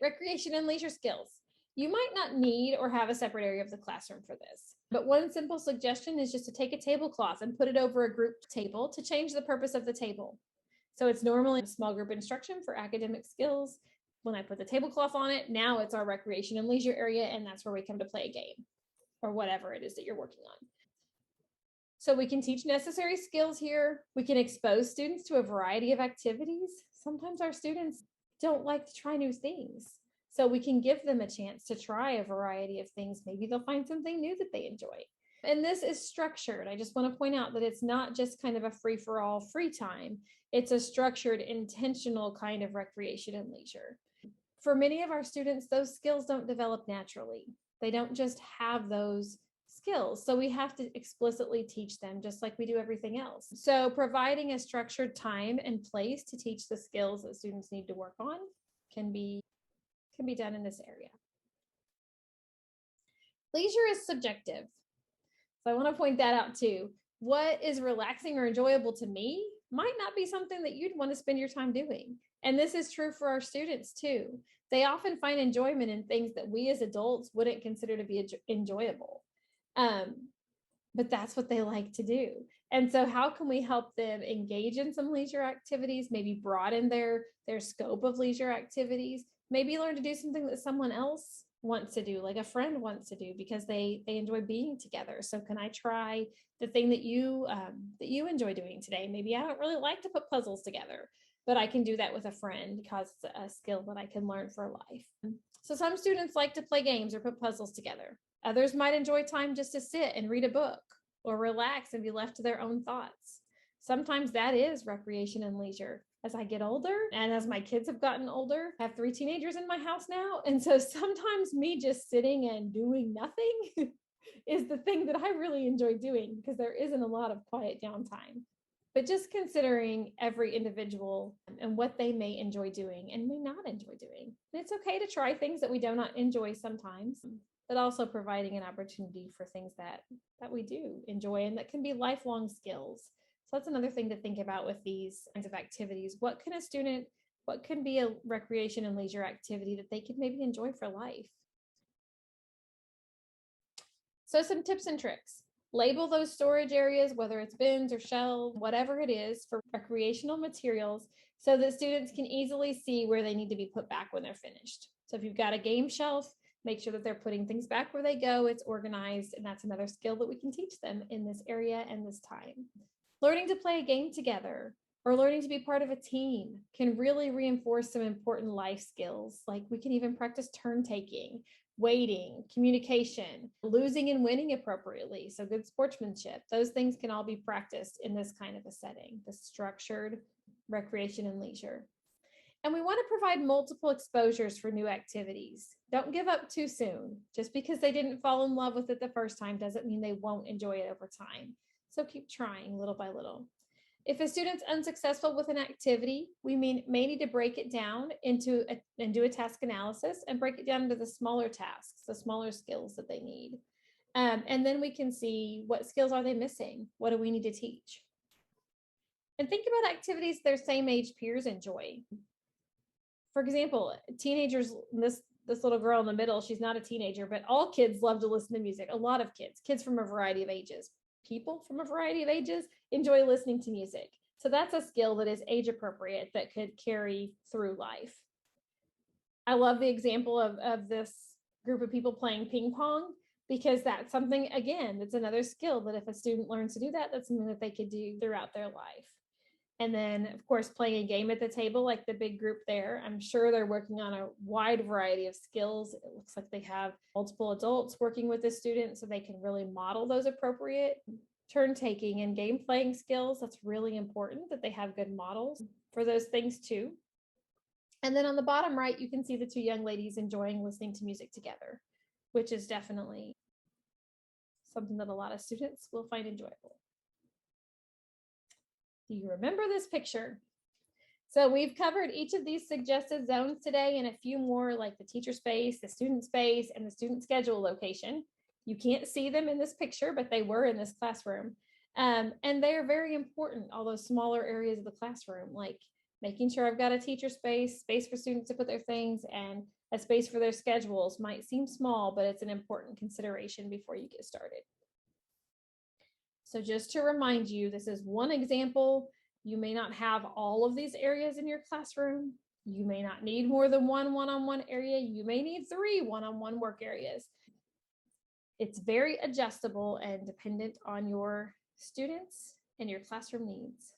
Recreation and leisure skills. You might not need or have a separate area of the classroom for this, but one simple suggestion is just to take a tablecloth and put it over a group table to change the purpose of the table. So it's normally a small group instruction for academic skills. When I put the tablecloth on it, now it's our recreation and leisure area, and that's where we come to play a game or whatever it is that you're working on. So we can teach necessary skills here. We can expose students to a variety of activities. Sometimes our students don't like to try new things. So we can give them a chance to try a variety of things. Maybe they'll find something new that they enjoy. And this is structured. I just want to point out that it's not just kind of a free-for-all free time. It's a structured, intentional kind of recreation and leisure. For many of our students, those skills don't develop naturally. They don't just have those skills. So we have to explicitly teach them just like we do everything else. So providing a structured time and place to teach the skills that students need to work on can be done in this area. Leisure is subjective. So I want to point that out too. What is relaxing or enjoyable to me might not be something that you'd want to spend your time doing. And this is true for our students too. They often find enjoyment in things that we as adults wouldn't consider to be enjoyable. But that's what they like to do. And so how can we help them engage in some leisure activities, maybe broaden their scope of leisure activities, maybe learn to do something that someone else wants to do, like a friend wants to do, because they enjoy being together. So can I try the thing that you enjoy doing today? Maybe I don't really like to put puzzles together, but I can do that with a friend because it's a skill that I can learn for life. So some students like to play games or put puzzles together. Others might enjoy time just to sit and read a book or relax and be left to their own thoughts. Sometimes that is recreation and leisure. As I get older and as my kids have gotten older, I have 3 teenagers in my house now. And so sometimes me just sitting and doing nothing is the thing that I really enjoy doing because there isn't a lot of quiet downtime. But just considering every individual and what they may enjoy doing and may not enjoy doing. And it's okay to try things that we do not enjoy sometimes, but also providing an opportunity for things that we do enjoy and that can be lifelong skills. So that's another thing to think about with these kinds of activities. What can be a recreation and leisure activity that they could maybe enjoy for life? So some tips and tricks. Label those storage areas, whether it's bins or shelves, whatever it is, for recreational materials so that students can easily see where they need to be put back when they're finished. So if you've got a game shelf, make sure that they're putting things back where they go, it's organized, and that's another skill that we can teach them in this area and this time. Learning to play a game together or learning to be part of a team can really reinforce some important life skills. Like we can even practice turn taking, waiting, communication, losing and winning appropriately. So good sportsmanship. Those things can all be practiced in this kind of a setting, the structured recreation and leisure. And we want to provide multiple exposures for new activities. Don't give up too soon. Just because they didn't fall in love with it the first time doesn't mean they won't enjoy it over time. So keep trying little by little. If a student's unsuccessful with an activity, we may need to break it down and do a task analysis and break it down into the smaller tasks, the smaller skills that they need. And then we can see what skills are they missing? What do we need to teach? And think about activities their same age peers enjoy. For example, teenagers, this little girl in the middle, she's not a teenager, but all kids love to listen to music. A lot of kids from a variety of ages. People from a variety of ages enjoy listening to music. So that's a skill that is age appropriate that could carry through life. I love the example of this group of people playing ping pong because that's something, again, that's another skill that if a student learns to do that, that's something that they could do throughout their life. And then, of course, playing a game at the table, like the big group there, I'm sure they're working on a wide variety of skills. It looks like they have multiple adults working with the students so they can really model those appropriate turn taking and game playing skills. That's really important that they have good models for those things too. And then on the bottom right, you can see the 2 young ladies enjoying listening to music together, which is definitely something that a lot of students will find enjoyable. Do you remember this picture? So we've covered each of these suggested zones today and a few more like the teacher space, the student space, and the student schedule location. You can't see them in this picture, but they were in this classroom. And they are very important, all those smaller areas of the classroom, like making sure I've got a teacher space for students to put their things, and A space for their schedules might seem small, but it's an important consideration before you get started. So just to remind you, this is one example. You may not have all of these areas in your classroom. You may not need more than one one-on-one area. You may need 3 one-on-one work areas. It's very adjustable and dependent on your students and your classroom needs.